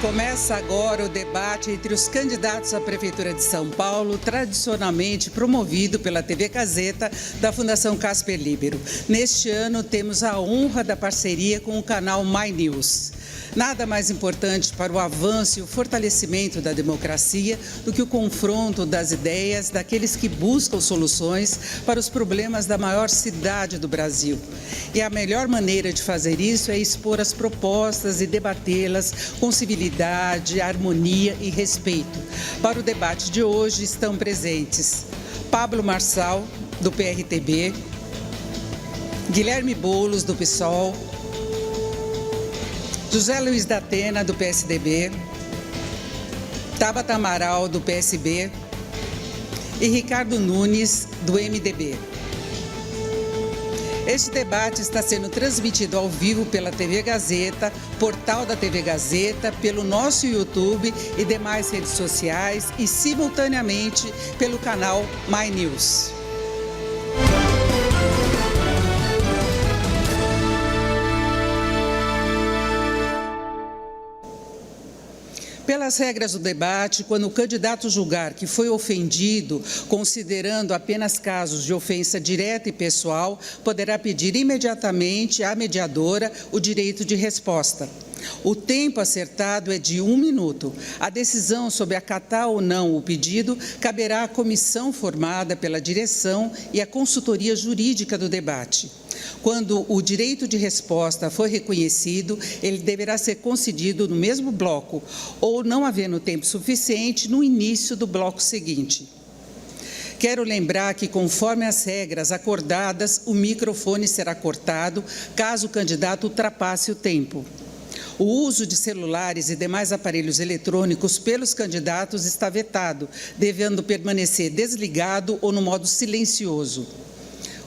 Começa agora o debate entre os candidatos à Prefeitura de São Paulo, tradicionalmente promovido pela TV Gazeta da Fundação Casper Libero. Neste ano, temos a honra da parceria com o canal My News. Nada mais importante para o avanço e o fortalecimento da democracia do que o confronto das ideias daqueles que buscam soluções para os problemas da maior cidade do Brasil. E a melhor maneira de fazer isso é expor as propostas e debatê-las com civilidade, harmonia e respeito. Para o debate de hoje estão presentes Pablo Marçal, do PRTB, Guilherme Boulos, do PSOL, José Luiz da Atena, do PSDB, Tabata Amaral, do PSB e Ricardo Nunes, do MDB. Este debate está sendo transmitido ao vivo pela TV Gazeta, portal da TV Gazeta, pelo nosso YouTube e demais redes sociais e simultaneamente pelo canal My News. Pelas regras do debate, quando o candidato julgar que foi ofendido, considerando apenas casos de ofensa direta e pessoal, poderá pedir imediatamente à mediadora o direito de resposta. O tempo acertado é de 1 minuto. A decisão sobre acatar ou não o pedido caberá à comissão formada pela direção e à consultoria jurídica do debate. Quando o direito de resposta for reconhecido, ele deverá ser concedido no mesmo bloco ou, não havendo tempo suficiente, no início do bloco seguinte. Quero lembrar que, conforme as regras acordadas, o microfone será cortado caso o candidato ultrapasse o tempo. O uso de celulares e demais aparelhos eletrônicos pelos candidatos está vetado, devendo permanecer desligado ou no modo silencioso.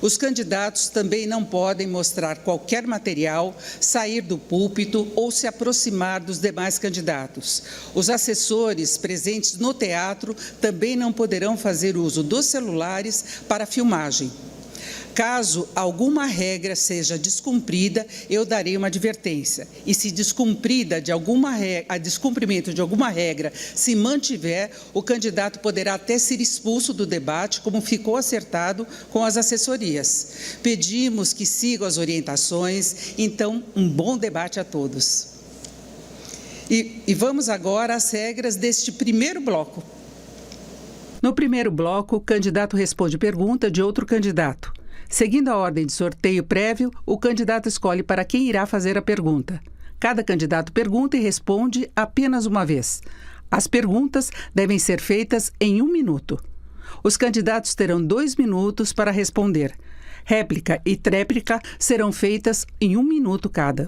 Os candidatos também não podem mostrar qualquer material, sair do púlpito ou se aproximar dos demais candidatos. Os assessores presentes no teatro também não poderão fazer uso dos celulares para filmagem. Caso alguma regra seja descumprida, eu darei uma advertência. E se descumprimento de alguma regra se mantiver, o candidato poderá até ser expulso do debate, como ficou acertado com as assessorias. Pedimos que sigam as orientações. Então, um bom debate a todos. E vamos agora às regras deste primeiro bloco. No primeiro bloco, o candidato responde pergunta de outro candidato. Seguindo a ordem de sorteio prévio, o candidato escolhe para quem irá fazer a pergunta. Cada candidato pergunta e responde apenas uma vez. As perguntas devem ser feitas em 1 minuto. Os candidatos terão 2 minutos para responder. Réplica e tréplica serão feitas em 1 minuto cada.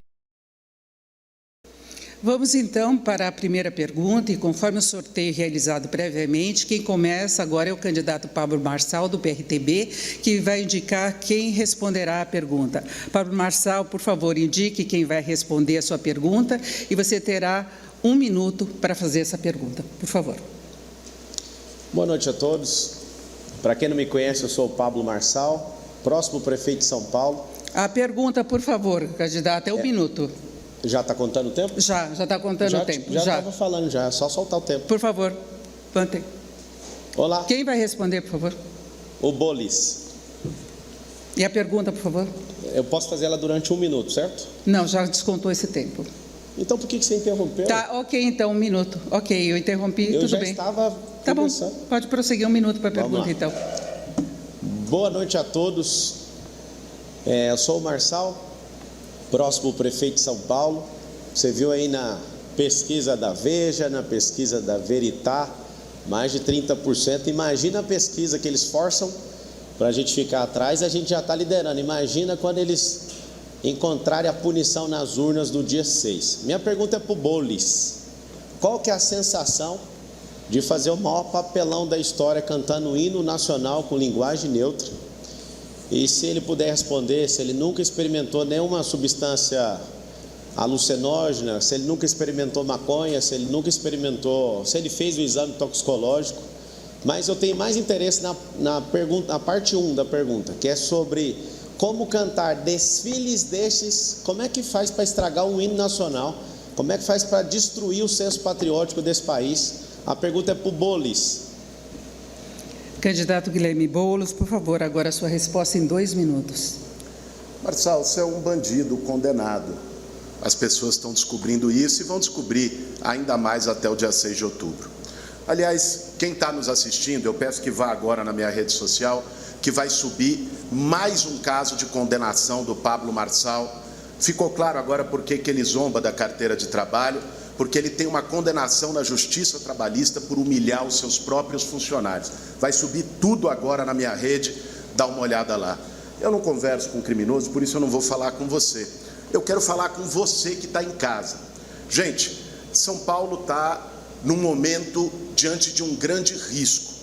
Vamos, então, para a primeira pergunta, e conforme o sorteio realizado previamente, quem começa agora é o candidato Pablo Marçal, do PRTB, que vai indicar quem responderá a pergunta. Pablo Marçal, por favor, indique quem vai responder a sua pergunta, e você terá 1 minuto para fazer essa pergunta. Por favor. Boa noite a todos. Para quem não me conhece, eu sou o Pablo Marçal, próximo prefeito de São Paulo. A pergunta, por favor, candidato, é 1 minuto. Já está contando o tempo? Já está contando o tempo. Já estava falando, já, é só soltar o tempo. Por favor, mantém. Olá. Quem vai responder, por favor? O Bolis. E a pergunta, por favor? Eu posso fazer ela durante 1 minuto, certo? Não, já descontou esse tempo. Então por que você interrompeu? Tá, ok, então 1 minuto. Ok, eu interrompi, tudo bem. Eu já estava Tá bom, conversando. pode prosseguir 1 minuto para a pergunta, então. Boa noite a todos. Eu sou o Marçal, próximo prefeito de São Paulo. Você viu aí na pesquisa da Veja, na pesquisa da Veritá, mais de 30%. Imagina a pesquisa que eles forçam para a gente ficar atrás, a gente já está liderando. Imagina quando eles encontrarem a punição nas urnas do dia 6. Minha pergunta é para o Bolis. Qual que é a sensação de fazer o maior papelão da história cantando o hino nacional com linguagem neutra? E se ele puder responder, se ele nunca experimentou nenhuma substância alucinógena, se ele nunca experimentou maconha, se ele nunca experimentou, se ele fez o exame toxicológico. Mas eu tenho mais interesse na pergunta, na parte 1 da pergunta, que é sobre como cantar desfiles destes, como é que faz para estragar um hino nacional Como é que faz para destruir o senso patriótico desse país? A pergunta é para o Bolis. Candidato Guilherme Boulos, por favor, agora a sua resposta em 2 minutos. Marçal, você é um bandido condenado. As pessoas estão descobrindo isso e vão descobrir ainda mais até o dia 6 de outubro. Aliás, quem está nos assistindo, eu peço que vá agora na minha rede social, que vai subir mais um caso de condenação do Pablo Marçal. Ficou claro agora por que ele zomba da carteira de trabalho, porque ele tem uma condenação na Justiça Trabalhista por humilhar os seus próprios funcionários. Vai subir tudo agora na minha rede, dá uma olhada lá. Eu não converso com criminoso, por isso eu não vou falar com você. Eu quero falar com você que está em casa. Gente, São Paulo está num momento diante de um grande risco.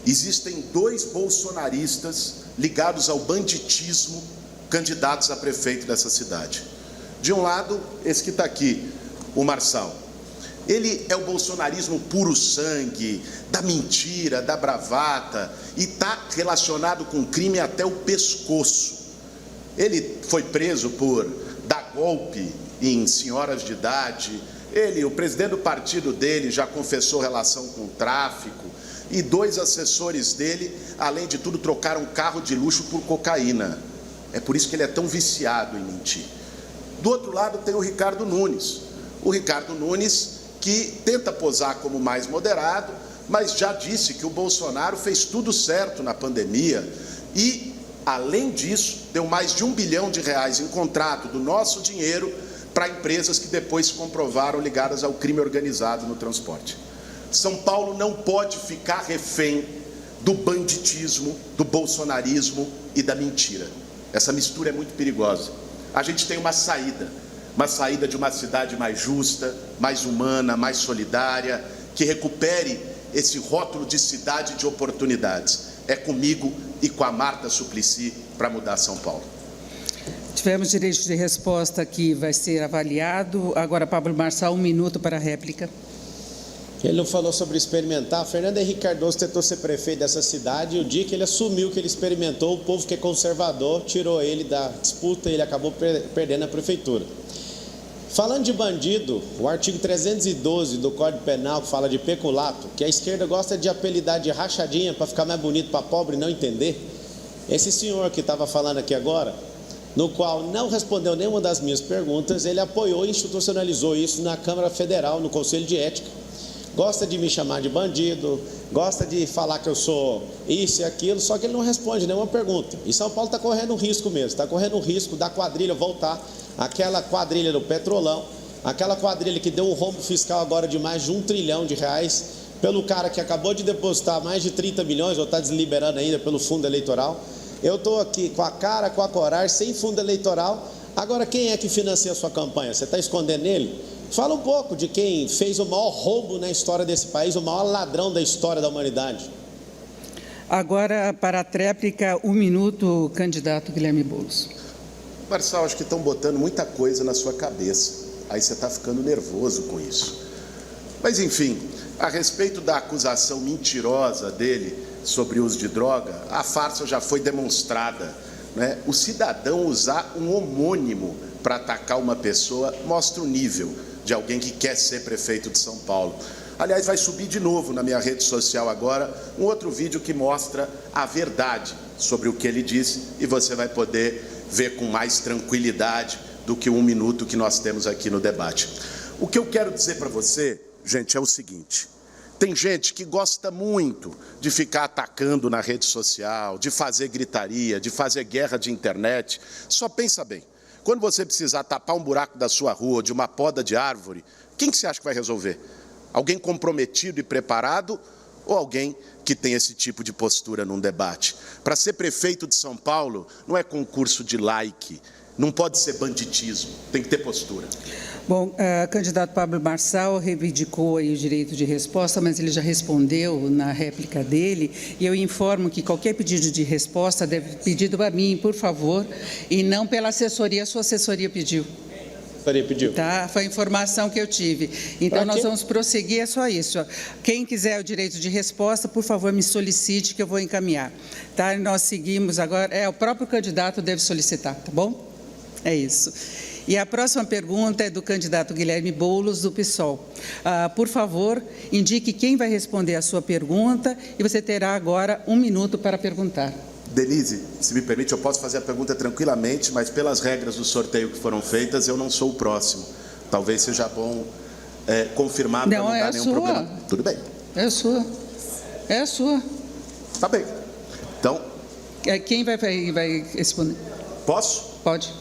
Existem 2 bolsonaristas ligados ao banditismo, candidatos a prefeito dessa cidade. De um lado, esse que está aqui, o Marçal. Ele é o bolsonarismo puro sangue, da mentira, da bravata, e está relacionado com crime até o pescoço. Ele foi preso por dar golpe em senhoras de idade. O presidente do partido dele, já confessou relação com o tráfico, e 2 assessores dele, além de tudo, trocaram carro de luxo por cocaína. É por isso que ele é tão viciado em mentir. Do outro lado tem o Ricardo Nunes. O Ricardo Nunes, que tenta posar como mais moderado, mas já disse que o Bolsonaro fez tudo certo na pandemia e, além disso, deu mais de R$1 bilhão em contrato do nosso dinheiro para empresas que depois se comprovaram ligadas ao crime organizado no transporte. São Paulo não pode ficar refém do banditismo, do bolsonarismo e da mentira. Essa mistura é muito perigosa. A gente tem uma saída de uma cidade mais justa, mais humana, mais solidária, que recupere esse rótulo de cidade de oportunidades. É comigo e com a Marta Suplicy para mudar São Paulo. Tivemos direito de resposta que vai ser avaliado. Agora, Pablo Marçal, 1 minuto para a réplica. Ele não falou sobre experimentar. Fernando Henrique Cardoso tentou ser prefeito dessa cidade e o dia que ele assumiu que ele experimentou, o povo que é conservador tirou ele da disputa e ele acabou perdendo a prefeitura. Falando de bandido, o artigo 312 do Código Penal, que fala de peculato, que a esquerda gosta de apelidar de rachadinha para ficar mais bonito para pobre não entender. Esse senhor que estava falando aqui agora, no qual não respondeu nenhuma das minhas perguntas, ele apoiou e institucionalizou isso na Câmara Federal, no Conselho de Ética. Gosta de me chamar de bandido, gosta de falar que eu sou isso e aquilo, só que ele não responde nenhuma pergunta. E São Paulo está correndo um risco mesmo, está correndo um risco da quadrilha voltar, aquela quadrilha do Petrolão, aquela quadrilha que deu um rombo fiscal agora de mais de R$1 trilhão, pelo cara que acabou de depositar mais de 30 milhões, ou está desliberando ainda pelo fundo eleitoral. Eu estou aqui com a cara, com a coragem, sem fundo eleitoral. Agora, quem é que financia a sua campanha? Você está escondendo ele? Fala um pouco de quem fez o maior roubo na história desse país, o maior ladrão da história da humanidade. Agora, para a tréplica, 1 minuto, candidato Guilherme Boulos. Marçal, acho que estão botando muita coisa na sua cabeça. Aí você está ficando nervoso com isso. Mas, enfim, a respeito da acusação mentirosa dele sobre o uso de droga, a farsa já foi demonstrada, né? O cidadão usar um homônimo para atacar uma pessoa mostra o nível de alguém que quer ser prefeito de São Paulo. Aliás, vai subir de novo na minha rede social agora um outro vídeo que mostra a verdade sobre o que ele disse e você vai poder ver com mais tranquilidade do que 1 minuto que nós temos aqui no debate. O que eu quero dizer para você, gente, é o seguinte: tem gente que gosta muito de ficar atacando na rede social, de fazer gritaria, de fazer guerra de internet. Só pensa bem. Quando você precisar tapar um buraco da sua rua, de uma poda de árvore, quem que você acha que vai resolver? Alguém comprometido e preparado ou alguém que tem esse tipo de postura num debate? Para ser prefeito de São Paulo, não é concurso de like, não pode ser banditismo, tem que ter postura. Bom, candidato Pablo Marçal reivindicou aí o direito de resposta, mas ele já respondeu na réplica dele, e eu informo que qualquer pedido de resposta deve ser pedido a mim, por favor, e não pela assessoria. A sua assessoria pediu. Pediu. Tá, foi a informação que eu tive. Então, nós vamos prosseguir, é só isso. Quem quiser o direito de resposta, por favor, me solicite que eu vou encaminhar. Tá? Nós seguimos agora, o próprio candidato deve solicitar, tá bom? É isso. E a próxima pergunta é do candidato Guilherme Boulos, do PSOL. Por favor, indique quem vai responder a sua pergunta e você terá agora 1 minuto para perguntar. Denise, se me permite, eu posso fazer a pergunta tranquilamente, mas pelas regras do sorteio que foram feitas, eu não sou o próximo. Talvez seja bom confirmar para não dar nenhum problema. Tudo bem. É sua. É sua. Tá bem. Então... Quem vai responder? Posso? Pode.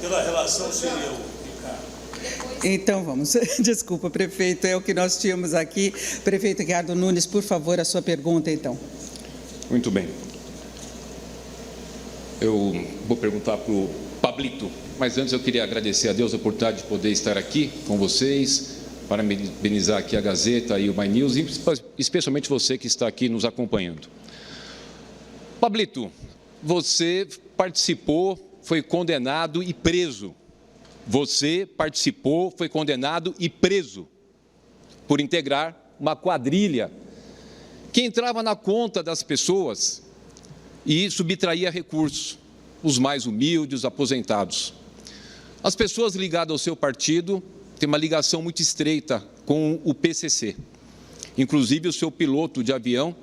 Pela relação seria o Ricardo. Então vamos. Desculpa, prefeito, é o que nós tínhamos aqui. Prefeito Ricardo Nunes, por favor, a sua pergunta, então. Muito bem. Eu vou perguntar para o Pablito, mas antes eu queria agradecer a Deus a oportunidade de poder estar aqui com vocês, parabenizar aqui a Gazeta e o My News, e especialmente você que está aqui nos acompanhando. Pablito, você participou, foi condenado e preso. Você participou, foi condenado e preso por integrar uma quadrilha que entrava na conta das pessoas e subtraía recursos, os mais humildes, os aposentados. As pessoas ligadas ao seu partido têm uma ligação muito estreita com o PCC. Inclusive, o seu piloto de avião,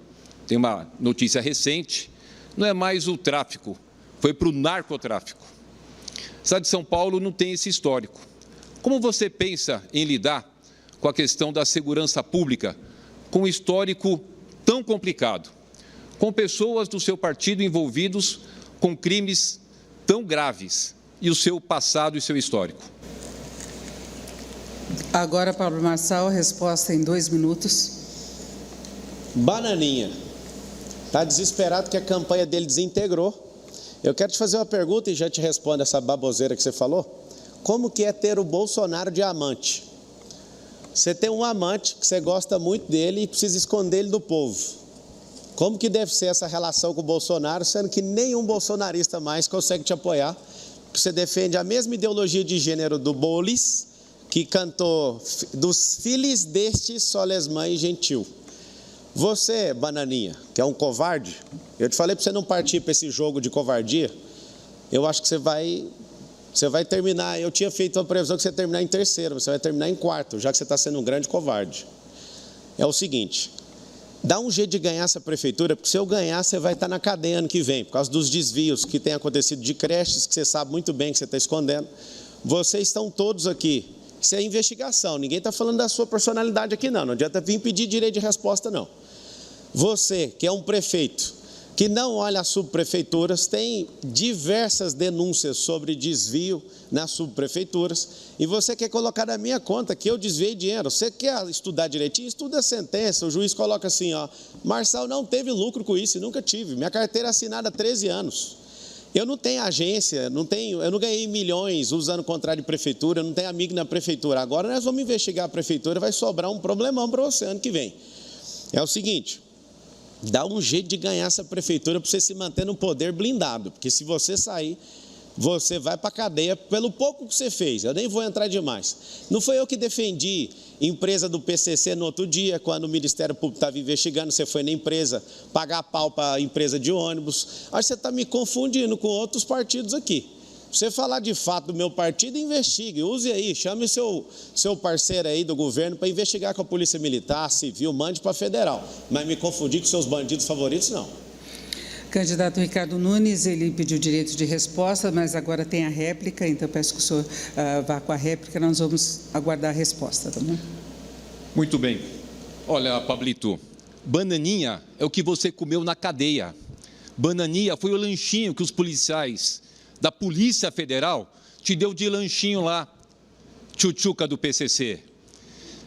tem uma notícia recente, não é mais o tráfico, foi para o narcotráfico. A cidade de São Paulo não tem esse histórico. Como você pensa em lidar com a questão da segurança pública, com um histórico tão complicado, com pessoas do seu partido envolvidos com crimes tão graves e o seu passado e seu histórico? Agora, Pablo Marçal, resposta em 2 minutos. Bananinha. Está desesperado que a campanha dele desintegrou. Eu quero te fazer uma pergunta e já te respondo essa baboseira que você falou. Como que é ter o Bolsonaro de amante? Você tem um amante que você gosta muito dele e precisa esconder ele do povo. Como que deve ser essa relação com o Bolsonaro, sendo que nenhum bolsonarista mais consegue te apoiar? Você defende a mesma ideologia de gênero do Boulos, que cantou dos filhos deste soles mãe gentil. Você, Bananinha, que é um covarde, eu te falei para você não partir para esse jogo de covardia, eu acho que você vai terminar, eu tinha feito uma previsão que você ia terminar em 3º, você vai terminar em 4º, já que você está sendo um grande covarde. É o seguinte, dá um jeito de ganhar essa prefeitura, porque se eu ganhar, você vai estar na cadeia ano que vem, por causa dos desvios que têm acontecido de creches, que você sabe muito bem que você está escondendo. Vocês estão todos aqui. Isso é investigação, ninguém está falando da sua personalidade aqui não adianta vir pedir direito de resposta não. Você, que é um prefeito, que não olha as subprefeituras, tem diversas denúncias sobre desvio nas subprefeituras, e você quer colocar na minha conta que eu desviei dinheiro. Você quer estudar direitinho? Estuda a sentença, o juiz coloca assim, ó, Marçal não teve lucro com isso, e nunca tive, minha carteira é assinada há 13 anos. Eu não tenho agência, eu não ganhei milhões usando contrato de prefeitura, eu não tenho amigo na prefeitura. Agora nós vamos investigar a prefeitura, vai sobrar um problemão para você ano que vem. É o seguinte, dá um jeito de ganhar essa prefeitura para você se manter no poder blindado, porque se você sair, você vai para a cadeia pelo pouco que você fez, eu nem vou entrar demais. Não foi eu que defendi empresa do PCC no outro dia, quando o Ministério Público estava investigando, você foi na empresa pagar pau para a empresa de ônibus. Acho que você está me confundindo com outros partidos aqui. Você falar de fato do meu partido, investigue, use aí, chame o seu parceiro aí do governo para investigar com a Polícia Militar, Civil, mande para a Federal. Mas me confundir com seus bandidos favoritos, não. Candidato Ricardo Nunes, ele pediu direito de resposta, mas agora tem a réplica, então peço que o senhor vá com a réplica, nós vamos aguardar a resposta, tá bom? Muito bem. Olha, Pablito, bananinha é o que você comeu na cadeia. Bananinha foi o lanchinho que os policiais da Polícia Federal te deu de lanchinho lá, tchutchuca do PCC.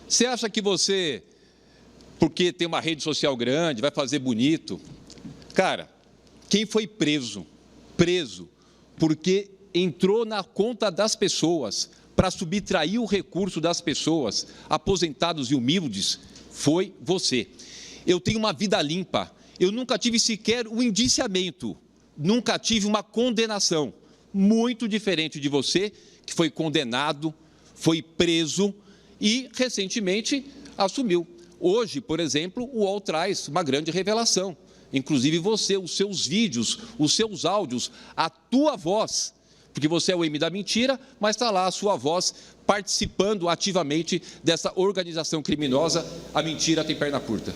Você acha que você, porque tem uma rede social grande, vai fazer bonito? Cara, quem foi preso porque entrou na conta das pessoas para subtrair o recurso das pessoas, aposentados e humildes, foi você. Eu tenho uma vida limpa, eu nunca tive sequer um indiciamento, nunca tive uma condenação, muito diferente de você, que foi condenado, foi preso e recentemente assumiu. Hoje, por exemplo, o UOL traz uma grande revelação, inclusive você, os seus vídeos, os seus áudios, a tua voz, porque você é o M da mentira, mas está lá a sua voz participando ativamente dessa organização criminosa. A mentira tem perna curta.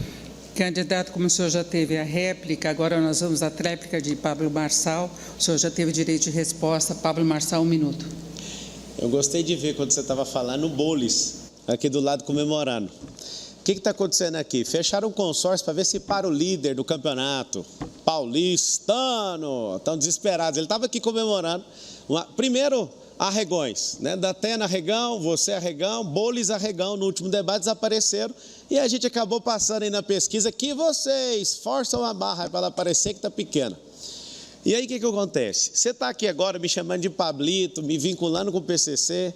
Candidato, como o senhor já teve a réplica, agora nós vamos à tréplica de Pablo Marçal. O senhor já teve direito de resposta. Pablo Marçal, 1 minuto. Eu gostei de ver quando você estava falando o Bolis, aqui do lado comemorando. O que está acontecendo aqui? Fecharam um consórcio para ver se para o líder do campeonato, paulistano. Estão desesperados. Ele estava aqui comemorando. Primeiro, Arregões, né? Datena Arregão, você Arregão, Bolis Arregão, no último debate desapareceram. E a gente acabou passando aí na pesquisa que vocês forçam a barra para ela parecer que está pequena. E aí o que acontece? Você está aqui agora me chamando de Pablito, me vinculando com o PCC.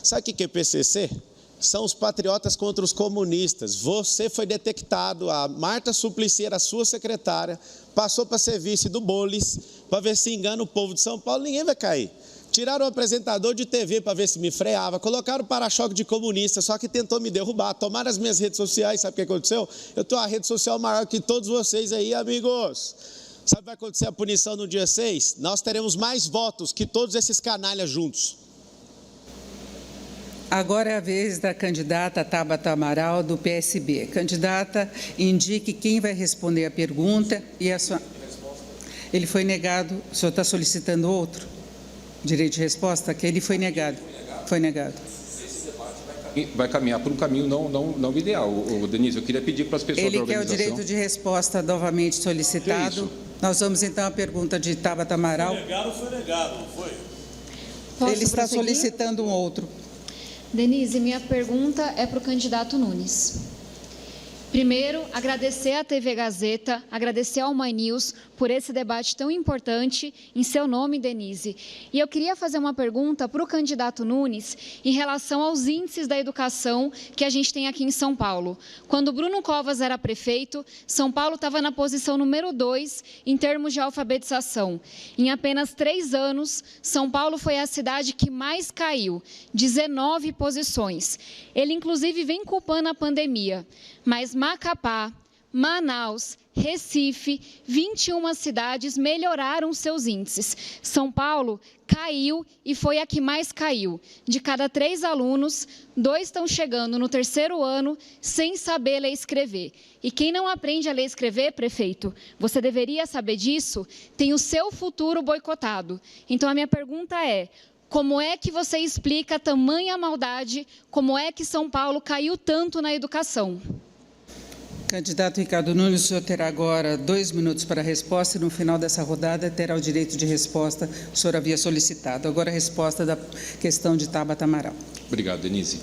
Sabe o que é PCC? São os patriotas contra os comunistas. Você foi detectado, a Marta Suplicy era sua secretária, passou para ser vice do Bolis, para ver se engana o povo de São Paulo, ninguém vai cair. Tiraram o apresentador de TV para ver se me freava, colocaram o para-choque de comunista, só que tentou me derrubar, tomaram as minhas redes sociais, sabe o que aconteceu? Eu tenho uma rede social maior que todos vocês aí, amigos. Sabe o que vai acontecer a punição no dia 6? Nós teremos mais votos que todos esses canalhas juntos. Agora é a vez da candidata Tabata Amaral, do PSB. Candidata, indique quem vai responder a pergunta e a sua... Ele foi negado, o senhor está solicitando outro? Direito de resposta? Que ele foi negado. Foi negado. Vai caminhar por um caminho não ideal. Denise, eu queria pedir para as pessoas da organização... Ele quer o direito de resposta novamente solicitado. Nós vamos então à pergunta de Tabata Amaral. Foi negado, não foi? Ele está solicitando um outro. Denise, minha pergunta é para o candidato Nunes. Primeiro, agradecer à TV Gazeta, agradecer ao My News por esse debate tão importante em seu nome, Denise. E eu queria fazer uma pergunta para o candidato Nunes em relação aos índices da educação que a gente tem aqui em São Paulo. Quando Bruno Covas era prefeito, São Paulo estava na posição número 2 em termos de alfabetização. Em apenas 3 anos, São Paulo foi a cidade que mais caiu, 19 posições. Ele, inclusive, vem culpando a pandemia, mas Macapá, Manaus, Recife, 21 cidades melhoraram seus índices. São Paulo caiu e foi a que mais caiu. De cada 3 alunos, 2 estão chegando no 3º ano sem saber ler e escrever. E quem não aprende a ler e escrever, prefeito, você deveria saber disso, tem o seu futuro boicotado. Então, a minha pergunta é: como é que você explica tamanha maldade? Como é que São Paulo caiu tanto na educação? Candidato Ricardo Nunes, o senhor terá agora 2 minutos para a resposta e no final dessa rodada terá o direito de resposta que o senhor havia solicitado. Agora a resposta da questão de Tabata Amaral. Obrigado, Denise.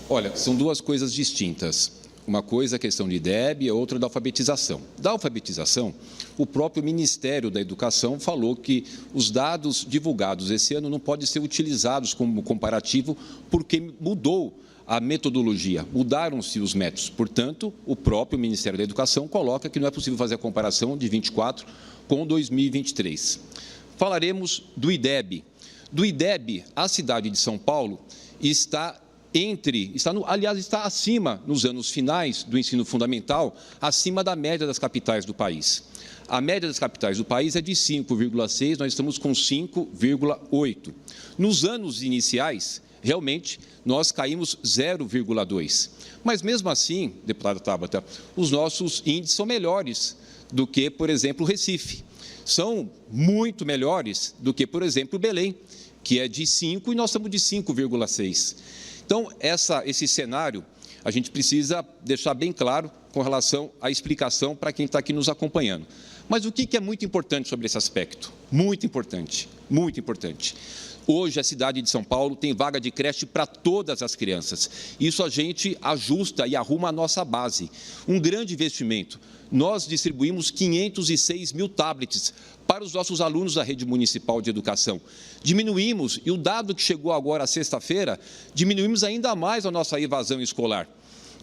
Olha, são 2 coisas distintas. Uma coisa é a questão de IDEB e a outra da alfabetização. Da alfabetização, o próprio Ministério da Educação falou que os dados divulgados esse ano não podem ser utilizados como comparativo porque mudou a metodologia, mudaram-se os métodos. Portanto, o próprio Ministério da Educação coloca que não é possível fazer a comparação de 24 com 2023. Falaremos do IDEB. Do IDEB, a cidade de São Paulo está acima, nos anos finais do ensino fundamental, acima da média das capitais do país. A média das capitais do país é de 5,6, nós estamos com 5,8. Nos anos iniciais, realmente, nós caímos 0,2. Mas, mesmo assim, deputada Tabata, os nossos índices são melhores do que, por exemplo, Recife. São muito melhores do que, por exemplo, Belém, que é de 5 e nós estamos de 5,6. Então, esse cenário, a gente precisa deixar bem claro com relação à explicação para quem está aqui nos acompanhando. Mas o que é muito importante sobre esse aspecto? Muito importante, muito importante. Hoje, a cidade de São Paulo tem vaga de creche para todas as crianças. Isso a gente ajusta e arruma a nossa base. Um grande investimento. Nós distribuímos 506 mil tablets para os nossos alunos da rede municipal de educação. Diminuímos, e o dado que chegou agora sexta-feira, diminuímos ainda mais a nossa evasão escolar,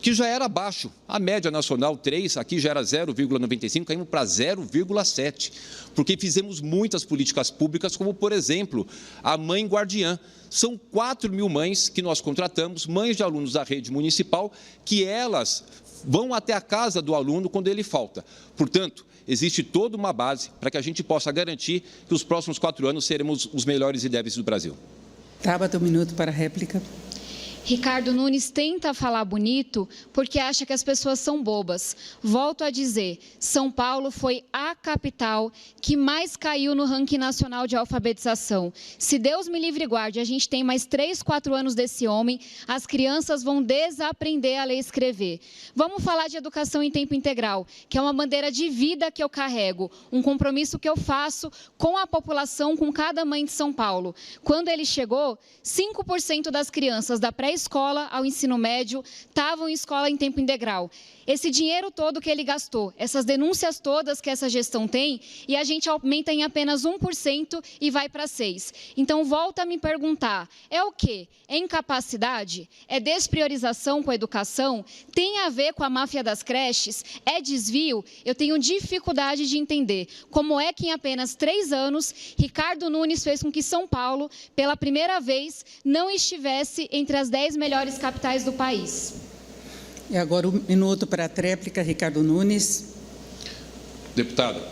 que já era baixo. A média nacional 3, aqui já era 0,95, caímos para 0,7, porque fizemos muitas políticas públicas, como, por exemplo, a Mãe Guardiã. São 4 mil mães que nós contratamos, mães de alunos da rede municipal, que elas vão até a casa do aluno quando ele falta. Portanto, existe toda uma base para que a gente possa garantir que os próximos 4 anos seremos os melhores IDEBs do Brasil. Tabata, 1 minuto para a réplica. Ricardo Nunes tenta falar bonito porque acha que as pessoas são bobas. Volto a dizer, São Paulo foi a capital que mais caiu no ranking nacional de alfabetização. Se Deus me livre e guarde, a gente tem mais 3, 4 anos desse homem, as crianças vão desaprender a ler e escrever. Vamos falar de educação em tempo integral, que é uma bandeira de vida que eu carrego, um compromisso que eu faço com a população, com cada mãe de São Paulo. Quando ele chegou, 5% das crianças da pré-escola ao ensino médio estavam em escola em tempo integral. Esse dinheiro todo que ele gastou, essas denúncias todas que essa gestão tem, e a gente aumenta em apenas 1% e vai para 6%. Então, volta a me perguntar, é o quê? É incapacidade? É despriorização com a educação? Tem a ver com a máfia das creches? É desvio? Eu tenho dificuldade de entender como é que em apenas 3 anos, Ricardo Nunes fez com que São Paulo, pela primeira vez, não estivesse entre as 10 melhores capitais do país. E agora 1 minuto para a tréplica, Ricardo Nunes. Deputada,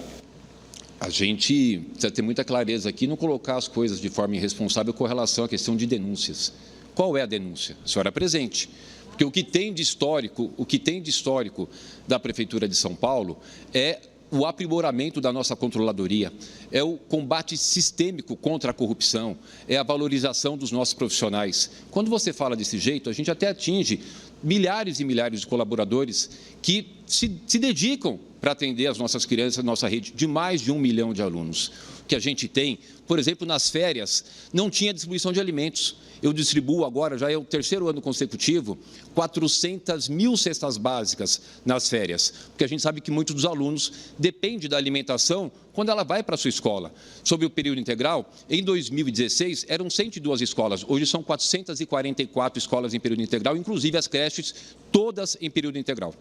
a gente precisa ter muita clareza aqui, não colocar as coisas de forma irresponsável com relação à questão de denúncias. Qual é a denúncia? A senhora presente. Porque o que tem de histórico da Prefeitura de São Paulo é o aprimoramento da nossa controladoria, é o combate sistêmico contra a corrupção, é a valorização dos nossos profissionais. Quando você fala desse jeito, a gente até atinge milhares e milhares de colaboradores que se dedicam para atender as nossas crianças, nossa rede de mais de 1 milhão de alunos. O que a gente tem, por exemplo, nas férias, não tinha distribuição de alimentos. Eu distribuo agora, já é o 3º ano consecutivo, 400 mil cestas básicas nas férias, porque a gente sabe que muitos dos alunos dependem da alimentação quando ela vai para a sua escola. Sobre o período integral, em 2016 eram 102 escolas, hoje são 444 escolas em período integral, inclusive as creches, todas em período integral.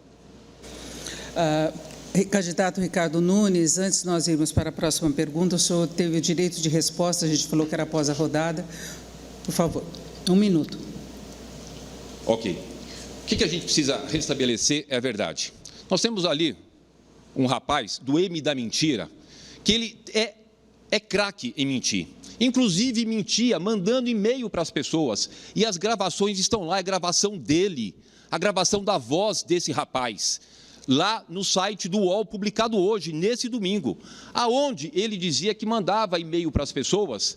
Candidato Ricardo Nunes, antes de nós irmos para a próxima pergunta, o senhor teve o direito de resposta, a gente falou que era após a rodada. Por favor, 1 minuto. Ok. O que a gente precisa restabelecer é a verdade. Nós temos ali um rapaz do M da mentira, que ele é craque em mentir. Inclusive mentia, mandando e-mail para as pessoas. E as gravações estão lá, é gravação dele, a gravação da voz desse rapaz. Lá no site do UOL, publicado hoje, nesse domingo, aonde ele dizia que mandava e-mail para as pessoas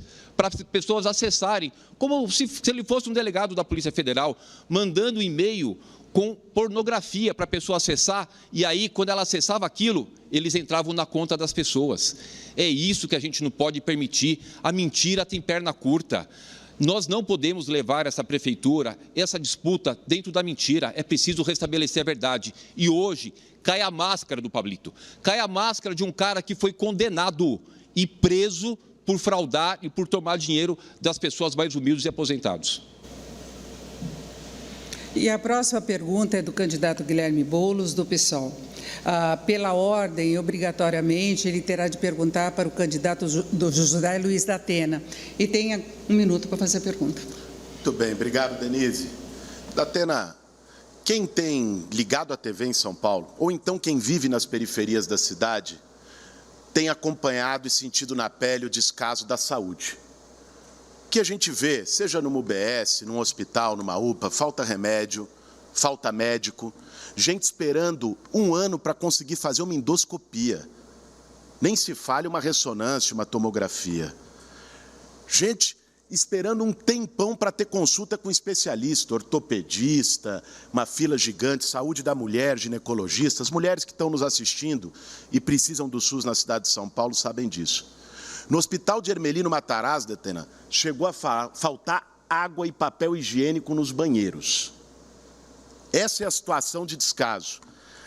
acessarem, como se ele fosse um delegado da Polícia Federal, mandando e-mail com pornografia para a pessoa acessar, e aí, quando ela acessava aquilo, eles entravam na conta das pessoas. É isso que a gente não pode permitir, a mentira tem perna curta. Nós não podemos levar essa prefeitura, essa disputa dentro da mentira, é preciso restabelecer a verdade. E hoje cai a máscara do Pablito, cai a máscara de um cara que foi condenado e preso por fraudar e por tomar dinheiro das pessoas mais humildes e aposentados. E a próxima pergunta é do candidato Guilherme Boulos, do PSOL. Pela ordem, obrigatoriamente, ele terá de perguntar para o candidato do José Luiz da Atena. E tenha 1 minuto para fazer a pergunta. Muito bem, obrigado, Denise. Da Atena, quem tem ligado a TV em São Paulo, ou então quem vive nas periferias da cidade, tem acompanhado e sentido na pele o descaso da saúde. O que a gente vê, seja numa UBS, num hospital, numa UPA, falta remédio, falta médico, gente esperando 1 ano para conseguir fazer uma endoscopia. Nem se fale uma ressonância, uma tomografia. Gente esperando um tempão para ter consulta com especialista, ortopedista, uma fila gigante, saúde da mulher, ginecologista. As mulheres que estão nos assistindo e precisam do SUS na cidade de São Paulo sabem disso. No Hospital de Hermelino Matarazzo, Datena, chegou a faltar água e papel higiênico nos banheiros. Essa é a situação de descaso.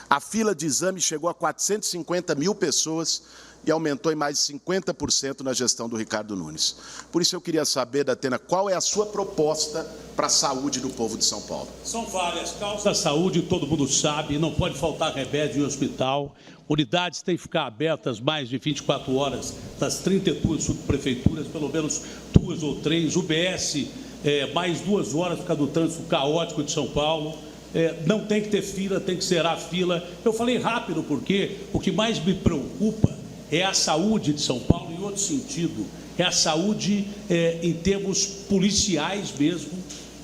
A fila de exame chegou a 450 mil pessoas e aumentou em mais de 50% na gestão do Ricardo Nunes. Por isso eu queria saber, Datena, qual é a sua proposta para a saúde do povo de São Paulo? São várias causas da saúde, todo mundo sabe, não pode faltar remédio em hospital. Unidades têm que ficar abertas mais de 24 horas das 32 subprefeituras, pelo menos 2 ou 3. UBS, mais 2 horas por causa do trânsito caótico de São Paulo. não tem que ter fila, tem que zerar a fila. Eu falei rápido porque o que mais me preocupa é a saúde de São Paulo, em outro sentido, é a saúde em termos policiais mesmo,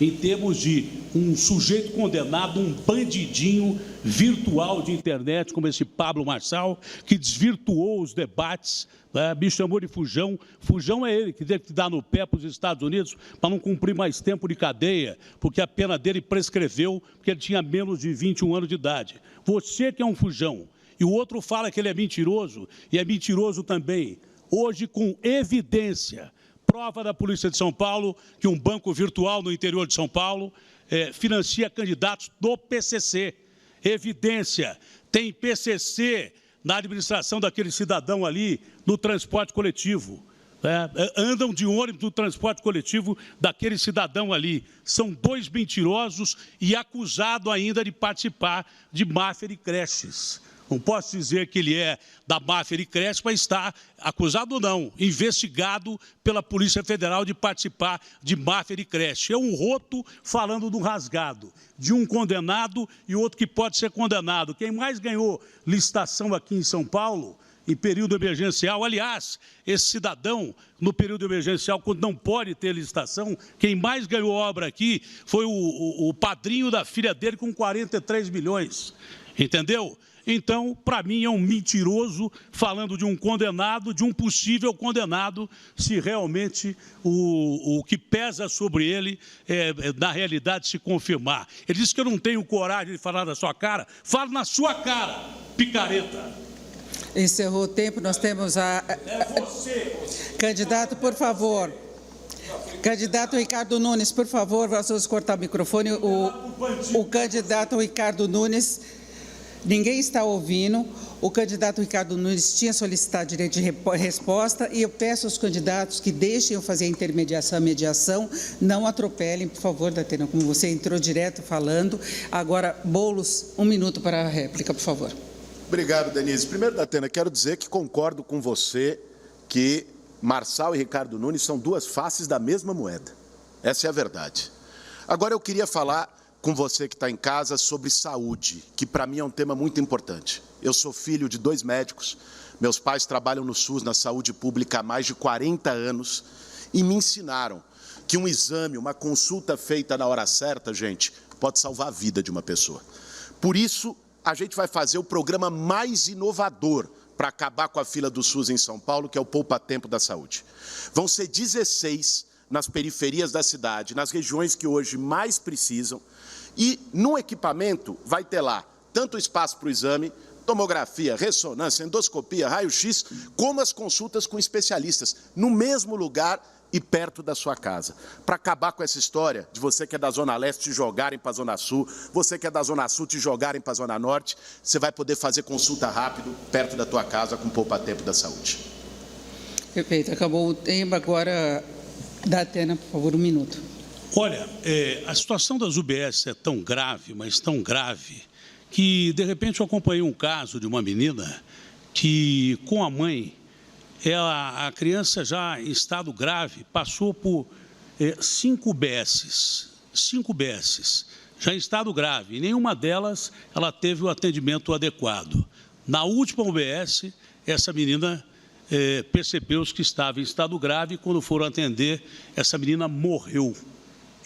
em termos de um sujeito condenado, um bandidinho virtual de internet, como esse Pablo Marçal, que desvirtuou os debates, né? Me chamou de fujão. Fujão é ele que teve que dar no pé para os Estados Unidos para não cumprir mais tempo de cadeia, porque a pena dele prescreveu, porque ele tinha menos de 21 anos de idade. Você que é um fujão. E o outro fala que ele é mentiroso, e é mentiroso também. Hoje, com evidência, prova da Polícia de São Paulo que um banco virtual no interior de São Paulo financia candidatos do PCC. Evidência, tem PCC na administração daquele cidadão ali no transporte coletivo. Andam de ônibus no transporte coletivo daquele cidadão ali. São 2 mentirosos e acusado ainda de participar de máfia de creches. Não posso dizer que ele é da máfia de creche, mas está acusado ou não, investigado pela Polícia Federal de participar de máfia de creche. É um roto falando do rasgado, de um condenado e outro que pode ser condenado. Quem mais ganhou licitação aqui em São Paulo, em período emergencial, aliás, esse cidadão, no período emergencial, quando não pode ter licitação, quem mais ganhou obra aqui foi o padrinho da filha dele com 43 milhões, entendeu? Então, para mim, é um mentiroso falando de um condenado, de um possível condenado, se realmente o que pesa sobre ele na realidade, se confirmar. Ele disse que eu não tenho coragem de falar na sua cara. Fala na sua cara, picareta. Encerrou o tempo, nós temos a... É você. Candidato, por favor. Candidato Ricardo Nunes, por favor, vamos cortar o microfone. O candidato Ricardo Nunes... Ninguém está ouvindo. O candidato Ricardo Nunes tinha solicitado direito de resposta e eu peço aos candidatos que deixem eu fazer a intermediação, a mediação, não atropelem, por favor, Datena, como você entrou direto falando. Agora, Boulos, 1 minuto para a réplica, por favor. Obrigado, Denise. Primeiro, Datena, quero dizer que concordo com você que Marçal e Ricardo Nunes são 2 faces da mesma moeda. Essa é a verdade. Agora, eu queria falar com você que está em casa sobre saúde, que para mim é um tema muito importante. Eu sou filho de 2 médicos, meus pais trabalham no SUS, na saúde pública, há mais de 40 anos, e me ensinaram que um exame, uma consulta feita na hora certa, gente, pode salvar a vida de uma pessoa. Por isso, a gente vai fazer o programa mais inovador para acabar com a fila do SUS em São Paulo, que é o Poupa Tempo da Saúde. Vão ser 16 nas periferias da cidade, nas regiões que hoje mais precisam, e no equipamento vai ter lá tanto espaço para o exame, tomografia, ressonância, endoscopia, raio-x, como as consultas com especialistas, no mesmo lugar e perto da sua casa. Para acabar com essa história de você que é da Zona Leste te jogarem para a Zona Sul, você que é da Zona Sul te jogarem para a Zona Norte, você vai poder fazer consulta rápido perto da tua casa com Poupa Tempo da Saúde. Perfeito, acabou o tempo, agora, Datena, por favor, 1 minuto. Olha, a situação das UBS é tão grave, mas tão grave, que, de repente, eu acompanhei um caso de uma menina que, com a mãe, a criança já em estado grave, passou por 5 UBSs, já em estado grave, e nenhuma delas ela teve o atendimento adequado. Na última UBS, essa menina percebeu que estava em estado grave e, quando foram atender, essa menina morreu.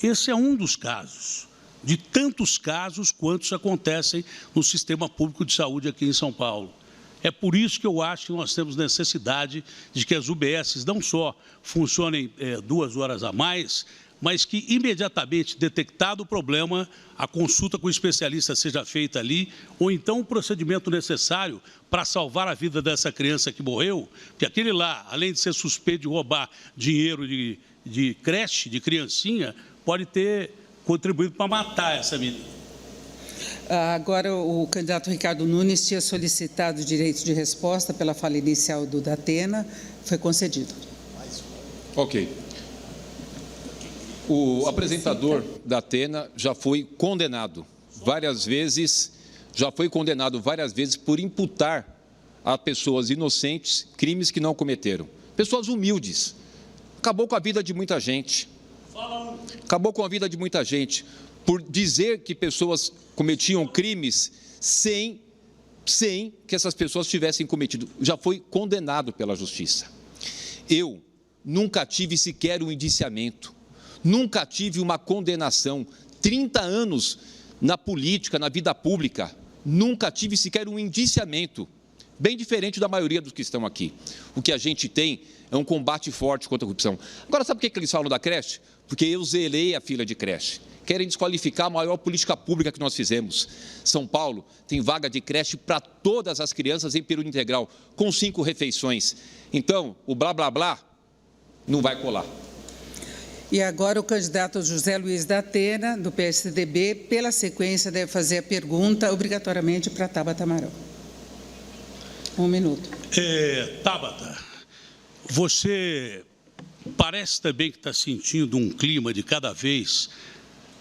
Esse é um dos casos, de tantos casos quantos acontecem no sistema público de saúde aqui em São Paulo. É por isso que eu acho que nós temos necessidade de que as UBSs não só funcionem 2 horas a mais, mas que imediatamente detectado o problema, a consulta com o especialista seja feita ali, ou então o procedimento necessário para salvar a vida dessa criança que morreu, porque aquele lá, além de ser suspeito de roubar dinheiro de creche, de criancinha, pode ter contribuído para matar essa menina. Agora, o candidato Ricardo Nunes tinha solicitado direito de resposta pela fala inicial do Datena, foi concedido. Ok. O apresentador da Atena já foi condenado várias vezes, por imputar a pessoas inocentes crimes que não cometeram. Pessoas humildes. Acabou com a vida de muita gente. Acabou com a vida de muita gente. por dizer que pessoas cometiam crimes sem que essas pessoas tivessem cometido. Já foi condenado pela justiça. Eu nunca tive sequer um indiciamento, nunca tive uma condenação. 30 anos na política, na vida pública, nunca tive sequer um indiciamento. Bem diferente da maioria dos que estão aqui. O que a gente tem é um combate forte contra a corrupção. Agora, sabe por que eles falam da creche? Porque eu zelei a fila de creche. Querem desqualificar a maior política pública que nós fizemos. São Paulo tem vaga de creche para todas as crianças em período integral, com 5 refeições. Então, o blá, blá, blá não vai colar. E agora o candidato José Luiz da Atena, do PSDB, pela sequência, deve fazer a pergunta obrigatoriamente para Tabata Amaral. 1 minuto. Tabata, você parece também que está sentindo um clima de cada vez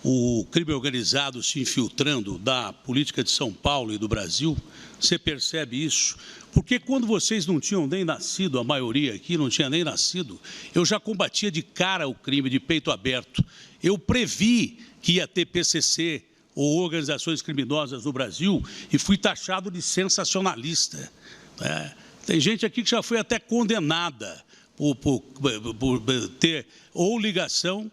o crime organizado se infiltrando da política de São Paulo e do Brasil. Você percebe isso? Porque quando vocês não tinham nem nascido, a maioria aqui não tinha nem nascido, eu já combatia de cara o crime de peito aberto. Eu previ que ia ter PCC ou organizações criminosas no Brasil e fui taxado de sensacionalista. Tem gente aqui que já foi até condenada por ter ou ligação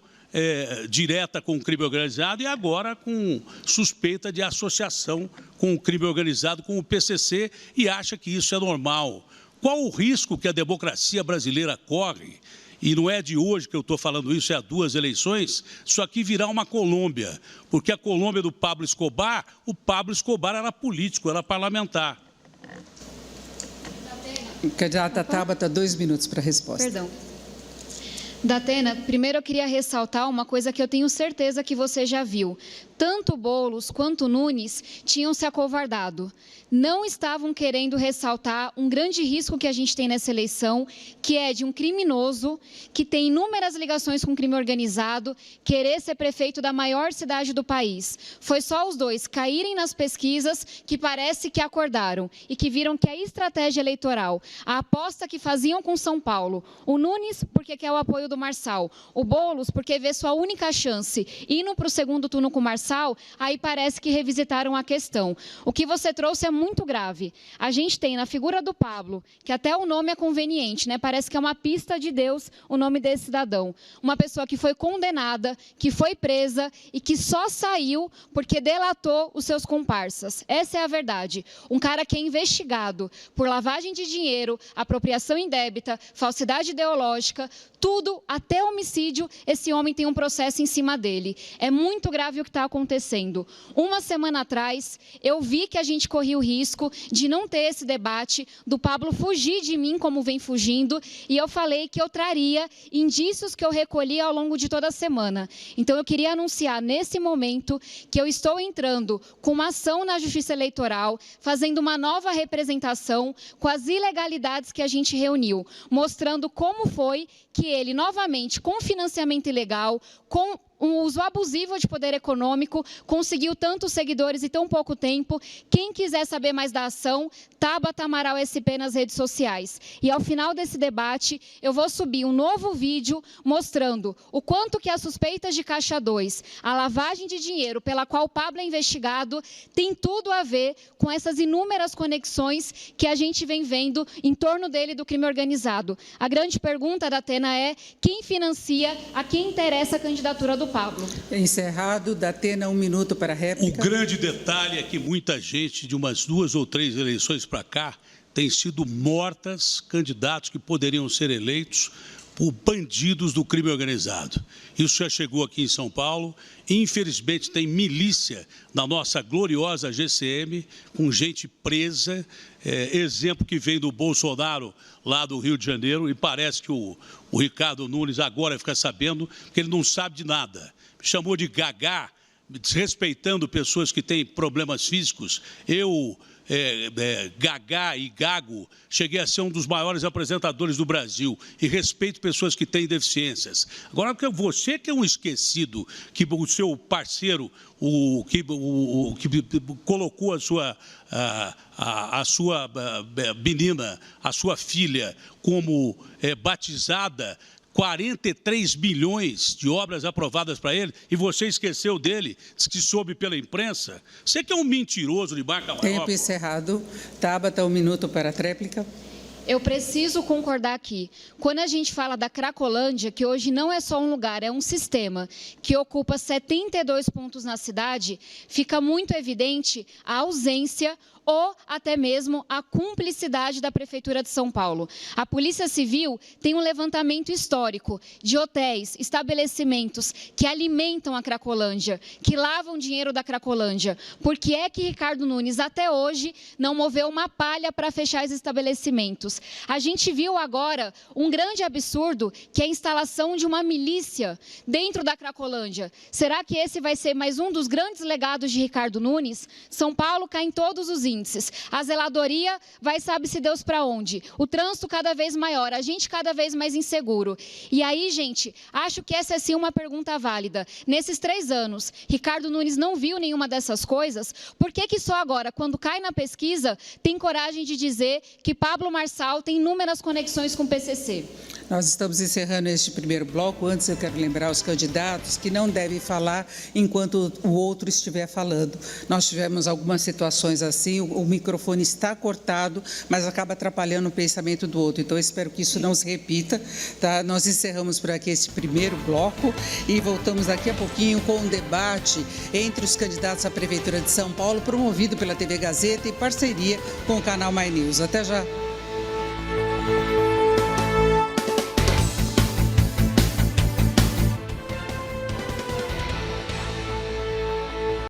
direta com o crime organizado e agora com suspeita de associação com o crime organizado, com o PCC, e acha que isso é normal. Qual o risco que a democracia brasileira corre? E não é de hoje que eu estou falando isso, é há 2 eleições, isso aqui virá uma Colômbia, porque a Colômbia do Pablo Escobar, o Pablo Escobar era político, era parlamentar. Candidata Tabata, 2 minutos para a resposta. Perdão. Da Atena, primeiro eu queria ressaltar uma coisa que eu tenho certeza que você já viu. Tanto Boulos quanto Nunes tinham se acovardado. Não estavam querendo ressaltar um grande risco que a gente tem nessa eleição, que é de um criminoso que tem inúmeras ligações com crime organizado, querer ser prefeito da maior cidade do país. Foi só os dois caírem nas pesquisas que parece que acordaram e que viram que a estratégia eleitoral, a aposta que faziam com São Paulo, o Nunes porque quer o apoio do Marçal, o Boulos porque vê sua única chance indo para o segundo turno com o Marçal, aí parece que revisitaram a questão. O que você trouxe é muito grave. A gente tem na figura do Pablo, que até o nome é conveniente, né? Parece que é uma pista de Deus o nome desse cidadão. Uma pessoa que foi condenada, que foi presa e que só saiu porque delatou os seus comparsas. Essa é a verdade. Um cara que é investigado por lavagem de dinheiro, apropriação indébita, falsidade ideológica, tudo, até homicídio, esse homem tem um processo em cima dele. É muito grave o que está acontecendo. Uma semana atrás, eu vi que a gente corria o risco de não ter esse debate, do Pablo fugir de mim como vem fugindo, e eu falei que eu traria indícios que eu recolhi ao longo de toda a semana. Então, eu queria anunciar nesse momento que eu estou entrando com uma ação na Justiça Eleitoral, fazendo uma nova representação com as ilegalidades que a gente reuniu, mostrando como foi que ele, novamente, com financiamento ilegal, com um uso abusivo de poder econômico, conseguiu tantos seguidores em tão pouco tempo. Quem quiser saber mais da ação, Tabata Amaral SP nas redes sociais. E ao final desse debate, eu vou subir um novo vídeo mostrando o quanto que as suspeitas de Caixa 2, a lavagem de dinheiro pela qual o Pablo é investigado, tem tudo a ver com essas inúmeras conexões que a gente vem vendo em torno dele do crime organizado. A grande pergunta da Atena é: quem financia, a quem interessa a candidatura do Pablo? Encerrado. Da Atena, 1 minuto para a réplica. O grande detalhe é que muita gente, de umas 2 ou 3 eleições para cá, tem sido mortas candidatos que poderiam ser eleitos por bandidos do crime organizado. Isso já chegou aqui em São Paulo. Infelizmente, tem milícia na nossa gloriosa GCM, com gente presa. Exemplo que vem do Bolsonaro, lá do Rio de Janeiro, e parece que o Ricardo Nunes agora fica sabendo que ele não sabe de nada. Me chamou de gagá, desrespeitando pessoas que têm problemas físicos. Eu, Gagá e Gago, cheguei a ser um dos maiores apresentadores do Brasil e respeito pessoas que têm deficiências. Agora, você que é um esquecido, que o seu parceiro, que colocou a sua menina, a sua filha, como batizada 43 bilhões de obras aprovadas para ele, e você esqueceu dele, disse que soube pela imprensa. Você que é um mentiroso de marca maior. Tempo encerrado. Tabata, 1 minuto para a tréplica. Eu preciso concordar aqui. Quando a gente fala da Cracolândia, que hoje não é só um lugar, é um sistema que ocupa 72 pontos na cidade, fica muito evidente a ausência ou até mesmo a cumplicidade da Prefeitura de São Paulo. A Polícia Civil tem um levantamento histórico de hotéis, estabelecimentos que alimentam a Cracolândia, que lavam dinheiro da Cracolândia. Por que é que Ricardo Nunes, até hoje, não moveu uma palha para fechar esses estabelecimentos? A gente viu agora um grande absurdo, que é a instalação de uma milícia dentro da Cracolândia. Será que esse vai ser mais um dos grandes legados de Ricardo Nunes? São Paulo cai em todos os índices. A zeladoria vai sabe-se Deus para onde. O trânsito cada vez maior, a gente cada vez mais inseguro. E aí, gente, acho que essa é sim uma pergunta válida. Nesses 3 anos, Ricardo Nunes não viu nenhuma dessas coisas. Por que que só agora, quando cai na pesquisa, tem coragem de dizer que Pablo Marçal tem inúmeras conexões com o PCC? Nós estamos encerrando este primeiro bloco. Antes, eu quero lembrar os candidatos que não devem falar enquanto o outro estiver falando. Nós tivemos algumas situações assim, o microfone está cortado, mas acaba atrapalhando o pensamento do outro. Então, eu espero que isso não se repita. Tá? Nós encerramos por aqui esse primeiro bloco e voltamos daqui a pouquinho com um debate entre os candidatos à Prefeitura de São Paulo, promovido pela TV Gazeta em parceria com o canal My News. Até já.